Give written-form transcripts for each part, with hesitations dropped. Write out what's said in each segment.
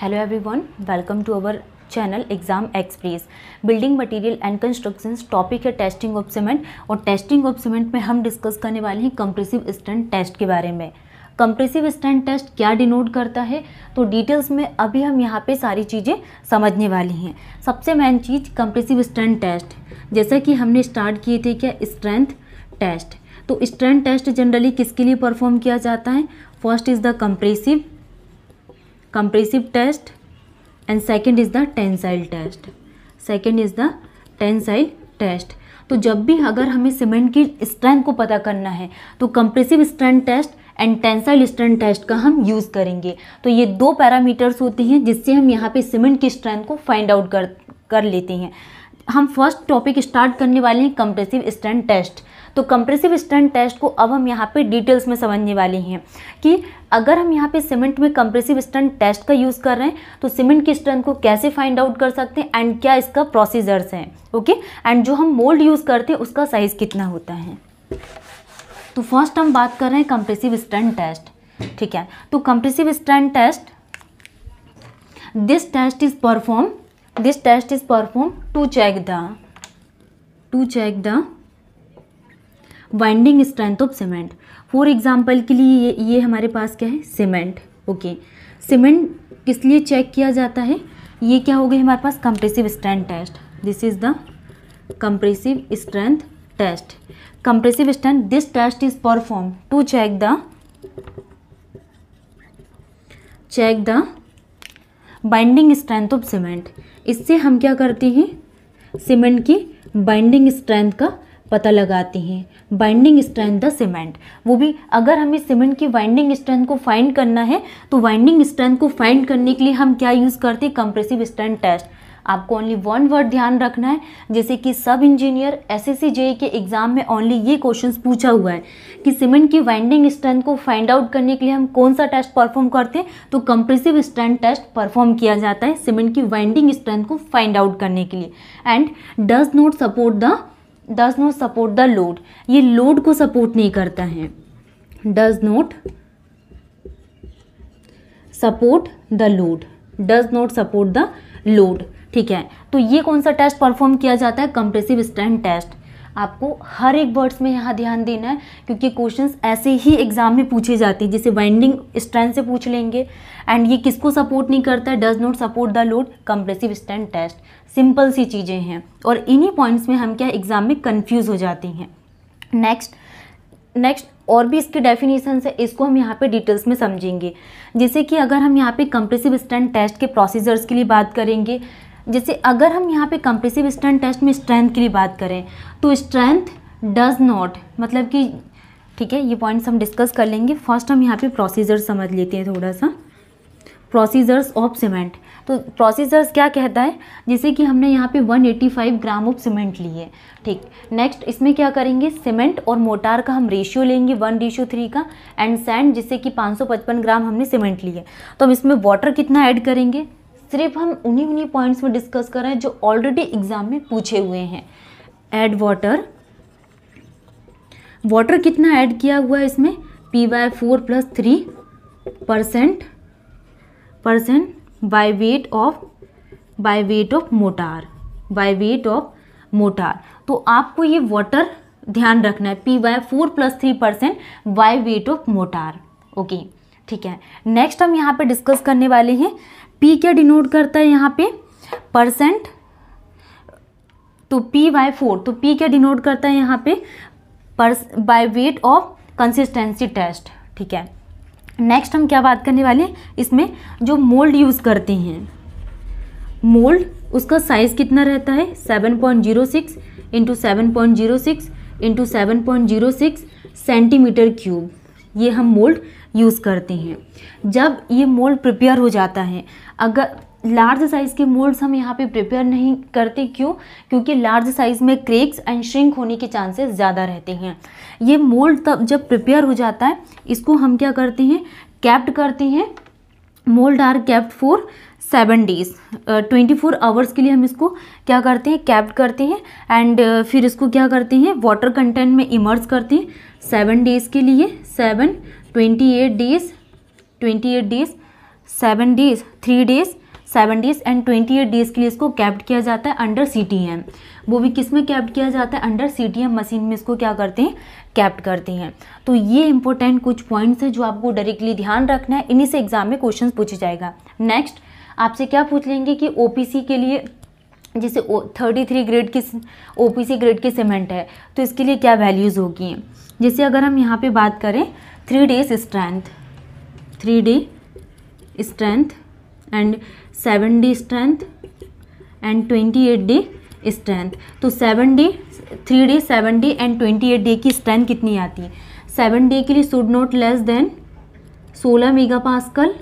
Hello everyone, welcome to our channel exam express. Building material and constructions topic है testing of cement, और testing of cement में हम discuss करने वाले हैं कंप्रेसिव स्ट्रेंथ टेस्ट के बारे में। कंप्रेसिव स्ट्रेंथ टेस्ट क्या डिनोट करता है, तो डिटेल्स में अभी हम यहाँ पे सारी चीज़ें समझने वाली हैं। सबसे मेन चीज़ कंप्रेसिव स्ट्रेंथ टेस्ट, जैसा कि हमने स्टार्ट किए थे क्या स्ट्रेंथ टेस्ट। तो स्ट्रेंथ टेस्ट जनरली किसके लिए परफॉर्म किया जाता है? First is the compressive test and second is the tensile test. तो जब भी अगर हमें सीमेंट की स्ट्रेंथ को पता करना है तो compressive strength test and tensile strength test का हम यूज़ करेंगे। तो ये दो पैरामीटर्स होते हैं जिससे हम यहाँ पे सीमेंट की स्ट्रेंथ को फाइंड आउट कर लेते हैं। हम फर्स्ट टॉपिक स्टार्ट करने वाले हैं कंप्रेसिव स्ट्रेंथ टेस्ट। तो कंप्रेसिव स्ट्रेंथ टेस्ट को अब हम यहाँ पे डिटेल्स में समझने वाले हैं कि अगर हम यहाँ पे सीमेंट में कंप्रेसिव स्ट्रेंथ टेस्ट का यूज़ कर रहे हैं तो सीमेंट की स्ट्रेंथ को कैसे फाइंड आउट कर सकते हैं एंड क्या इसका प्रोसीजर्स हैं, ओके। एंड जो हम मोल्ड यूज़ करते हैं उसका साइज़ कितना होता है। तो फर्स्ट हम बात कर रहे हैं कंप्रेसिव स्ट्रेंथ टेस्ट, ठीक है। तो compressive strength test, this test is perform to check the binding strength of cement. For example के लिए ये हमारे पास क्या है? Cement, okay. सीमेंट किस लिए चेक किया जाता है? ये क्या हो गई हमारे पास? Compressive strength test. This is the compressive strength test. Compressive strength, this test is perform to check the binding strength of cement. इससे हम क्या करते हैं? सीमेंट की बाइंडिंग स्ट्रेंथ का पता लगाते हैं। बाइंडिंग स्ट्रेंथ द सीमेंट, वो भी अगर हमें सीमेंट की बाइंडिंग स्ट्रेंथ को फाइंड करना है तो बाइंडिंग स्ट्रेंथ को फाइंड करने के लिए हम क्या यूज़ करते हैं? Compressive strength test. आपको ओनली वन वर्ड ध्यान रखना है, जैसे कि सब इंजीनियर एसएससी जेईई के एग्जाम में ओनली ये क्वेश्चंस पूछा हुआ है कि सीमेंट की बाइंडिंग स्ट्रेंथ को फाइंड आउट करने के लिए हम कौन सा टेस्ट परफॉर्म करते हैं? तो कंप्रेसिव स्ट्रेंथ टेस्ट परफॉर्म किया जाता है सीमेंट की बाइंडिंग स्ट्रेंथ को फाइंड आउट करने के लिए। And does not support the load, ये लोड को सपोर्ट नहीं करता है। Does not support the load, ठीक है। तो ये कौन सा टेस्ट परफॉर्म किया जाता है? Compressive strength test. आपको हर एक वर्ड्स में यहाँ ध्यान देना है क्योंकि क्वेश्चंस ऐसे ही एग्जाम में पूछे जाते हैं, जैसे बाइंडिंग स्ट्रेंथ से पूछ लेंगे। एंड ये किसको सपोर्ट नहीं करता है? Does not support the load, compressive strength test. Simple सी चीज़ें हैं और इन्हीं पॉइंट्स में हम क्या एग्जाम में कंफ्यूज हो जाते हैं। नेक्स्ट और भी इसके डेफिनेशन है, इसको हम यहाँ पे डिटेल्स में समझेंगे। जैसे कि अगर हम यहाँ पे कंप्रेसिव स्ट्रेंथ टेस्ट के प्रोसीजर्स के लिए बात करेंगे, जैसे अगर हम यहाँ पे कंप्रेसिव स्ट्रेंथ टेस्ट में स्ट्रेंथ के लिए बात करें तो स्ट्रेंथ डज नॉट, मतलब कि ठीक है, ये पॉइंट्स हम डिस्कस कर लेंगे। फर्स्ट हम यहाँ पे प्रोसीजर्स समझ लेते हैं थोड़ा सा। प्रोसीजर्स ऑफ सीमेंट, तो प्रोसीजर्स क्या कहता है? जैसे कि हमने यहाँ पे 185 ग्राम ऑफ सीमेंट ली है, ठीक। नेक्स्ट इसमें क्या करेंगे? सीमेंट और मोटार का हम रेशियो लेंगे 1:3 का, एंड सैंड जिससे कि 555 ग्राम हमने सीमेंट ली है। तो हम इसमें वाटर कितना ऐड करेंगे? सिर्फ हम उन्हीं पॉइंट्स में डिस्कस कर रहे हैं जो ऑलरेडी एग्जाम में पूछे हुए हैं। ऐड वाटर कितना ऐड किया हुआ है इसमें? P/4 + 3% bye weight of motor. तो आपको ये वाटर ध्यान रखना है, P/4 + 3% bye weight of motor, okay, ठीक है। नेक्स्ट हम यहाँ पे डिस्कस करने वाले हैं P क्या डिनोट करता है यहाँ पे? परसेंट। तो P/4, तो P क्या डिनोट करता है यहाँ पे? By weight of consistency test, ठीक है। नेक्स्ट हम क्या बात करने वाले हैं? इसमें जो मोल्ड यूज़ करते हैं, मोल्ड उसका साइज़ कितना रहता है? 7.06 × 7.06 × 7.06 सेंटीमीटर क्यूब, ये हम मोल्ड यूज़ करते हैं। जब ये मोल्ड प्रिपेयर हो जाता है, अगर लार्ज साइज़ के मोल्ड्स हम यहाँ पे प्रिपेयर नहीं करते, क्यों? क्योंकि लार्ज साइज़ में क्रैक्स एंड श्रिंक होने के चांसेस ज़्यादा रहते हैं। ये मोल्ड तब जब प्रिपेयर हो जाता है, इसको हम क्या करते हैं? कैप्ट करते हैं। Mould are kept for 7 days, 24 hours के लिए हम इसको क्या करते हैं? कैप्ट करते हैं। एंड फिर इसको क्या करते हैं? वाटर कंटेंट में इमर्ज करते हैं 7 डेज़ के लिए। 7 28 days 7 days, 3 days, 7 days and 28 days के लिए इसको कैप्ट किया जाता है अंडर CTM। वो भी किस में कैप्ट किया जाता है? अंडर CTM मशीन में इसको क्या करते हैं? कैप्ट करते हैं। तो ये इंपॉर्टेंट कुछ पॉइंट्स हैं जो आपको डायरेक्टली ध्यान रखना है, इन्हीं से एग्जाम में क्वेश्चन पूछा जाएगा। नेक्स्ट आपसे क्या पूछ लेंगे कि OPC के लिए, जैसे 33 ग्रेड की OPC ग्रेड की सीमेंट है तो इसके लिए क्या वैल्यूज़ होगी। जैसे अगर हम यहाँ पे बात करें 3 days strength, 3 day strength and 7 day strength and 28 day strength, तो 7 day, 3 day, 7 day and 28 day की स्ट्रेंथ कितनी आती है? 7 डे के लिए should not less than 16 megapascal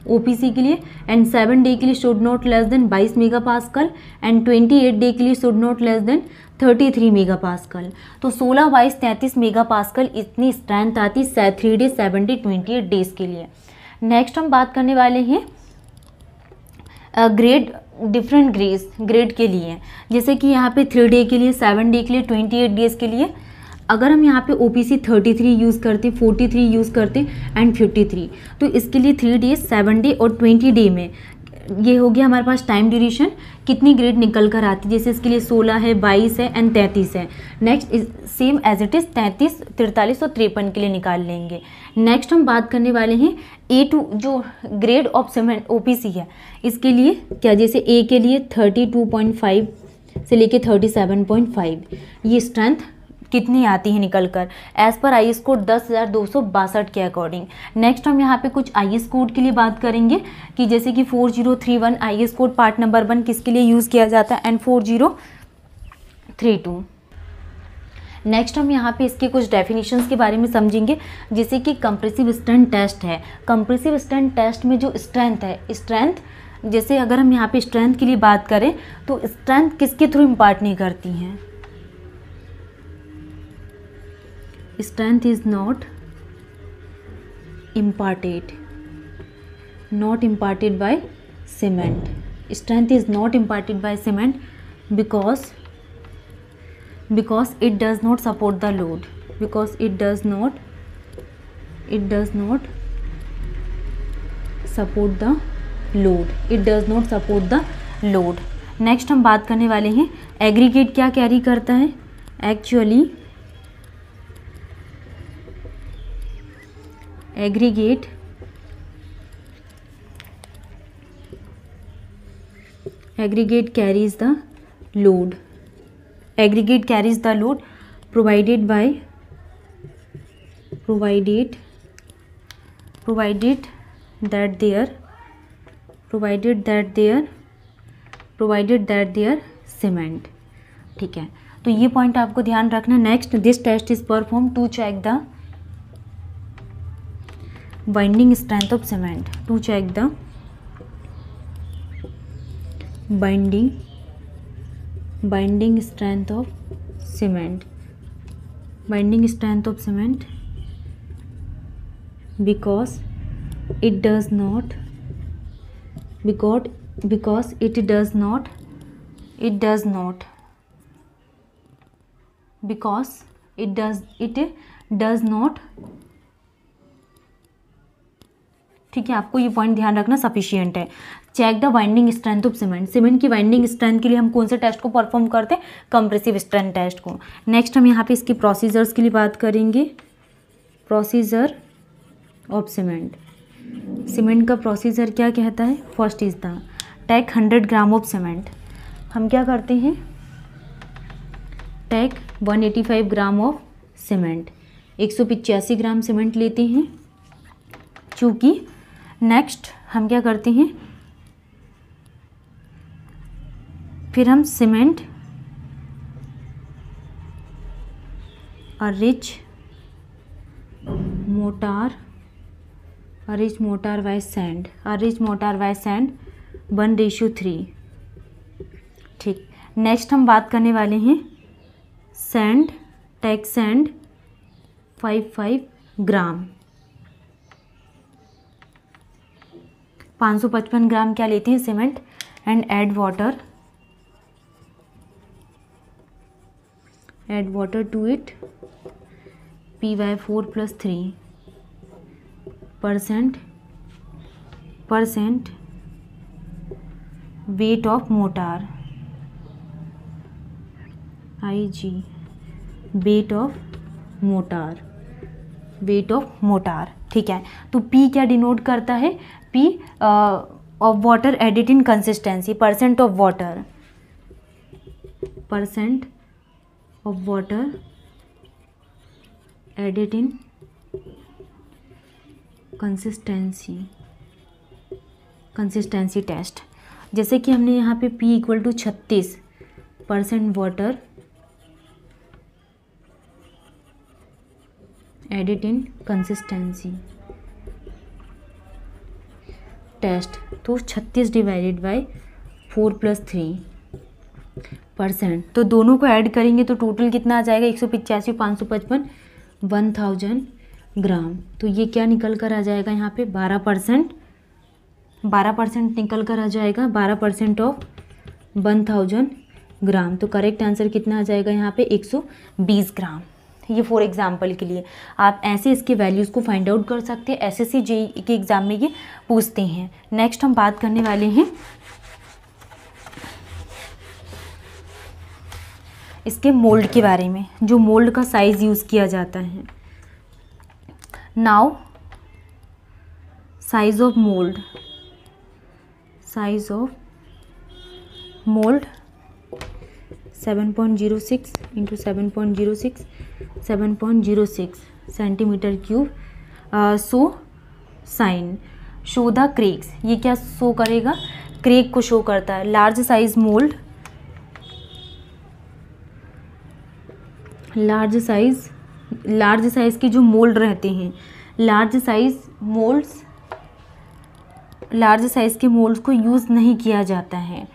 OPC के लिए, एंड 7 डे के लिए should not less than 22 megapascal and 28 day के लिए should not less than 33 megapascal. तो 16, 22, 33 मेगापास्कल इतनी स्ट्रेंथ आती है 3 डे, 7 डे, 28 डेज के लिए। नेक्स्ट हम बात करने वाले हैं ग्रेड, डिफरेंट ग्रेड के लिए। जैसे कि यहाँ पे 3 डे के लिए, 7 डे के लिए, 28 डेज के लिए अगर हम यहाँ पे OPC 33 यूज़ करते, 43 यूज़ करते एंड 53, तो इसके लिए 3 डेज, 7 डे और 20 डे में ये हो गया हमारे पास टाइम ड्यूरेशन, कितनी ग्रेड निकल कर आती है। जैसे इसके लिए 16 है, 22 है एंड 33 है। Next same as it is 33, 43 और 53 के लिए निकाल लेंगे। नेक्स्ट हम बात करने वाले हैं A2 जो ग्रेड ऑफ सीमेंट OPC है, इसके लिए क्या, जैसे A के लिए 32.5 से लेके 37.5 ये स्ट्रेंथ कितनी आती है निकल कर एज पर IS कोड 10,262 के अकॉर्डिंग। नेक्स्ट हम यहाँ पे कुछ IS कोड के लिए बात करेंगे कि जैसे कि 4031 IS कोड पार्ट नंबर 1 किसके लिए यूज़ किया जाता है एंड 4032। नेक्स्ट हम यहाँ पे इसके कुछ डेफिनेशंस के बारे में समझेंगे, जैसे कि कंप्रेसिव स्ट्रेंथ टेस्ट है। कंप्रेसिव स्ट्रेंथ टेस्ट में जो स्ट्रेंथ है, स्ट्रेंथ जैसे अगर हम यहाँ पे स्ट्रेंथ के लिए बात करें तो स्ट्रेंथ किसके थ्रू इम्पार्ट नहीं करती हैं? Strength is not imparted by cement. Strength is not imparted by cement because it does not support the load. Because it does not support the load. It does not support the load. Next हम बात करने वाले हैं aggregate क्या carry करता है। Actually aggregate carries the load. Aggregate carries the load provided that their cement, ठीक है। तो ये पॉइंट आपको ध्यान रखना। Next this test is perform to check the binding strength of cement, to check the binding strength of cement, because it does not ठीक है, आपको ये पॉइंट ध्यान रखना सफिशिएंट है। Check the binding strength of cement. Cement की binding strength के लिए हम कौन से टेस्ट को परफॉर्म करते हैं? कंप्रेसिव स्ट्रेंथ टेस्ट को। नेक्स्ट हम यहाँ पे इसकी प्रोसीजर्स के लिए बात करेंगे। प्रोसीजर ऑफ सीमेंट, सीमेंट का प्रोसीजर क्या कहता है? First is the take 100 gram of cement. हम क्या करते हैं? Take 185 gram of cement, 185 gram cement लेते हैं। चूँकि नेक्स्ट हम क्या करते हैं, फिर हम सीमेंट और रिच मोटार बाय सैंड 1:3। ठीक, नेक्स्ट हम बात करने वाले हैं sand, take sand 5 gram, 555 gram क्या लेते हैं? Cement. And add water to it, P/4 + 3% % weight of motor, IG weight of motor, ठीक है। तो P क्या डिनोट करता है? P of water added in consistency, % of water added in consistency test. जैसे कि हमने यहाँ पे P equal to 36% water added in consistency test, तो 36 डिवाइडेड बाई 4 + 3%, तो दोनों को ऐड करेंगे तो टोटल कितना आ जाएगा? 185, 555, 1000 ग्राम। तो ये क्या निकल कर आ जाएगा यहाँ पे? 12% निकल कर आ जाएगा, 12% ऑफ 1000 ग्राम। तो करेक्ट आंसर कितना आ जाएगा यहाँ पे? 120 ग्राम। ये फॉर एग्जाम्पल के लिए आप ऐसे इसके वैल्यूज़ को फाइंड आउट कर सकते हैं। SSC JEE के एग्ज़ाम में ये पूछते हैं। नेक्स्ट हम बात करने वाले हैं इसके मोल्ड के बारे में, जो मोल्ड का साइज़ यूज़ किया जाता है। Now size of mould 7.06 into 7.06 centimetre cube. So sine show the cracks, ये क्या शो करेगा? क्रेक को शो करता है। Large size mould, large size के जो मोल्ड रहते हैं, लार्ज साइज के मोल्ड्स को यूज़ नहीं किया जाता है,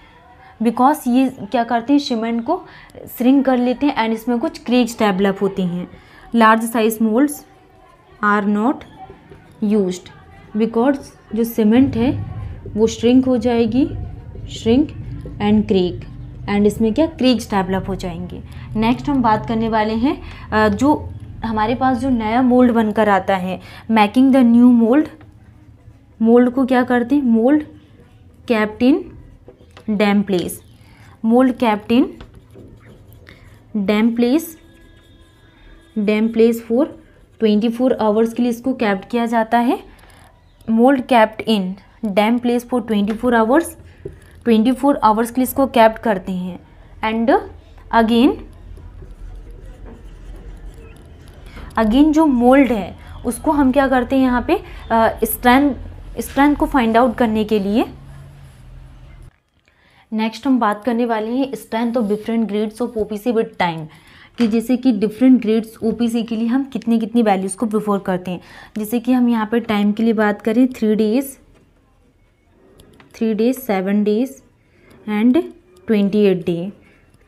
बिकॉज ये क्या करते हैं? सीमेंट को श्रिंक कर लेते हैं एंड इसमें कुछ क्रेक्स डेवलप होती हैं। Large size moulds are not used because जो सीमेंट है वो श्रिंक हो जाएगी, श्रिंक एंड क्रेक, एंड इसमें क्या? क्रेक्स डेवलप हो जाएंगे। नेक्स्ट हम बात करने वाले हैं जो हमारे पास जो नया मोल्ड बनकर आता है, मेकिंग द न्यू मोल्ड को क्या करते हैं? Mould kept in dam place, mould kept in dam place for 24 hours के लिए इसको कैप्ट किया जाता है। Mould kept in dam place for 24 hours के लिए इसको कैप्ट करते हैं। एंड अगेन जो मोल्ड है उसको हम क्या करते हैं यहाँ पे? स्ट्रेंथ को फाइंड आउट करने के लिए। नेक्स्ट हम बात करने वाले हैं strength of different grades of OPC with time, कि जैसे कि डिफरेंट ग्रेड्स ओपीसी के लिए हम कितनी वैल्यूज़ को प्रेफर करते हैं। जैसे कि हम यहाँ पे टाइम के लिए बात करें 3 डेज, 7 डेज एंड 28 डे,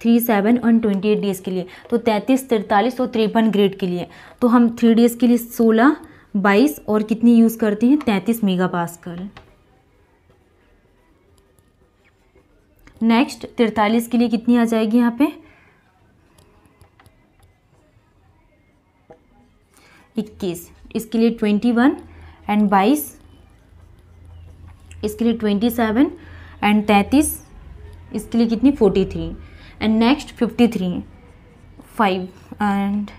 3, 7 और 28 डेज़ के लिए। तो 33, 43 और 53 ग्रेड के लिए तो हम 3 डेज़ के लिए 16, 22 और कितनी यूज़ करते हैं? 33 मेगापास्कल। नेक्स्ट 43 के लिए कितनी आ जाएगी यहाँ पे? 21, इसके लिए 21 एंड 22, इसके लिए 27 एंड 33, इसके लिए कितनी? 43। And next 53, 5 and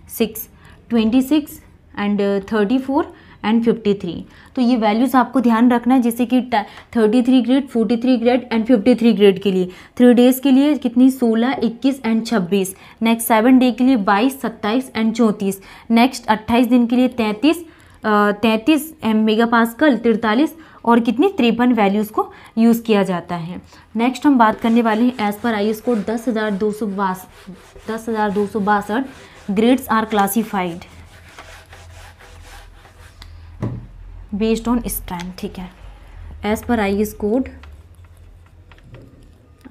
6, 26 and 34 and 53। तो ये वैल्यूज़ आपको ध्यान रखना है, जैसे कि 33 ग्रेड, 43 ग्रेड एंड 53 ग्रेड के लिए 3 डेज़ के लिए कितनी? 16, 21 एंड 26। नेक्स्ट 7 डे के लिए 22, 27 एंड 34। नेक्स्ट 28 दिन के लिए 33 मेगापास्कल, 43 और कितनी? 53 वैल्यूज़ को यूज़ किया जाता है। नेक्स्ट हम बात करने वाले हैं as per IS code 10,262 grades are classified based on strength, ठीक है। As per IS code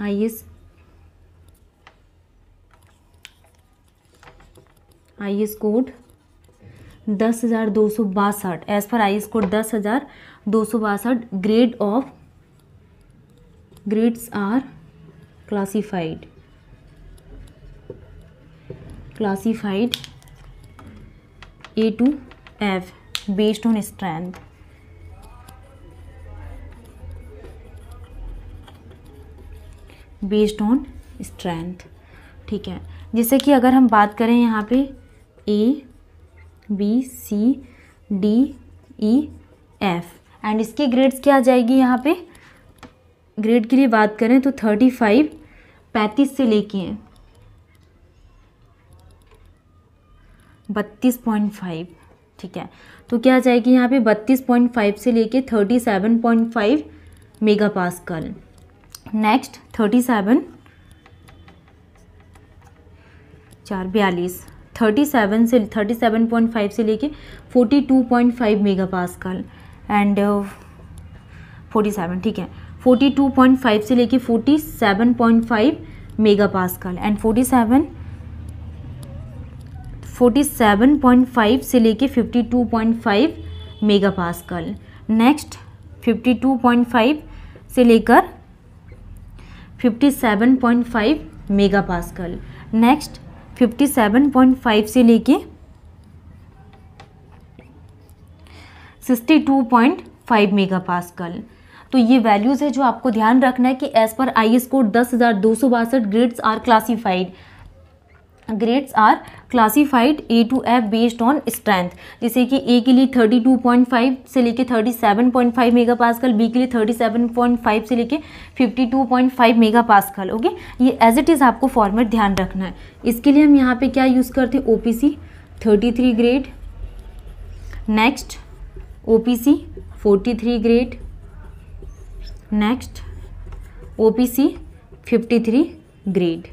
10,262 as per IS code 10,262 grades are classified A to F based on strength। Based on strength. ठीक है, जैसे कि अगर हम बात करें यहाँ पे ABCDEF एंड इसकी ग्रेड्स क्या आ जाएगी, यहाँ पे ग्रेड के लिए बात करें तो 35 से लेके 32.5। ठीक है, तो क्या आ जाएगी यहाँ पे 32.5 से लेके 37.5 मेगा पास्कल। नेक्स्ट 37 37.5 से लेके 42.5 मेगा पास्कल एंड 47। ठीक है, 42.5 से लेके 47.5 मेगा पास्कल एंड 47.5 से लेके 52.5 मेगा पास्कल। नेक्स्ट 52.5 से लेकर 57.5 मेगा पास्कल। नेक्स्ट 57.5 से लेके 62.5 मेगा पास्कल। तो ये वैल्यूज़ है जो आपको ध्यान रखना है कि as per IS code 10,262 grades are classified A to F based on strength. जैसे कि A के लिए 32.5 से लेके 37.5 मेगा पास्कल, B के लिए 37.5 से लेके 52.5 मेगा पास्कल। ओके, ये एज इट इज़ आपको फॉर्मेट ध्यान रखना है। इसके लिए हम यहाँ पे क्या यूज़ करते हैं, OPC 33 grade, next OPC 43 grade, next OPC 53 grade.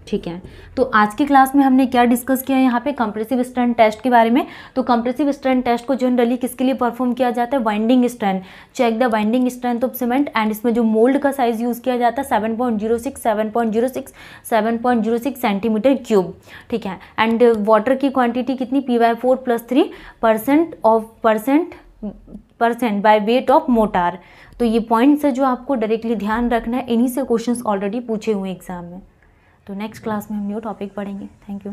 ठीक है, तो आज की क्लास में हमने क्या डिस्कस किया यहाँ पे, कंप्रेसिव स्ट्रेंथ टेस्ट के बारे में। तो कंप्रेसिव स्ट्रेंथ टेस्ट को जनरली किसके लिए परफॉर्म किया जाता है, winding strength, check the winding strength of cement and इसमें जो मोल्ड का साइज यूज़ किया जाता है 7.06 सेंटीमीटर क्यूब। ठीक है, एंड वाटर की क्वांटिटी कितनी, P/4 + 3% bye weight of motor. तो ये पॉइंट्स है जो आपको डायरेक्टली ध्यान रखना है, इन्हीं से क्वेश्चंस ऑलरेडी पूछे हुए एग्जाम में। तो नेक्स्ट क्लास में हम न्यू टॉपिक पढ़ेंगे। Thank you.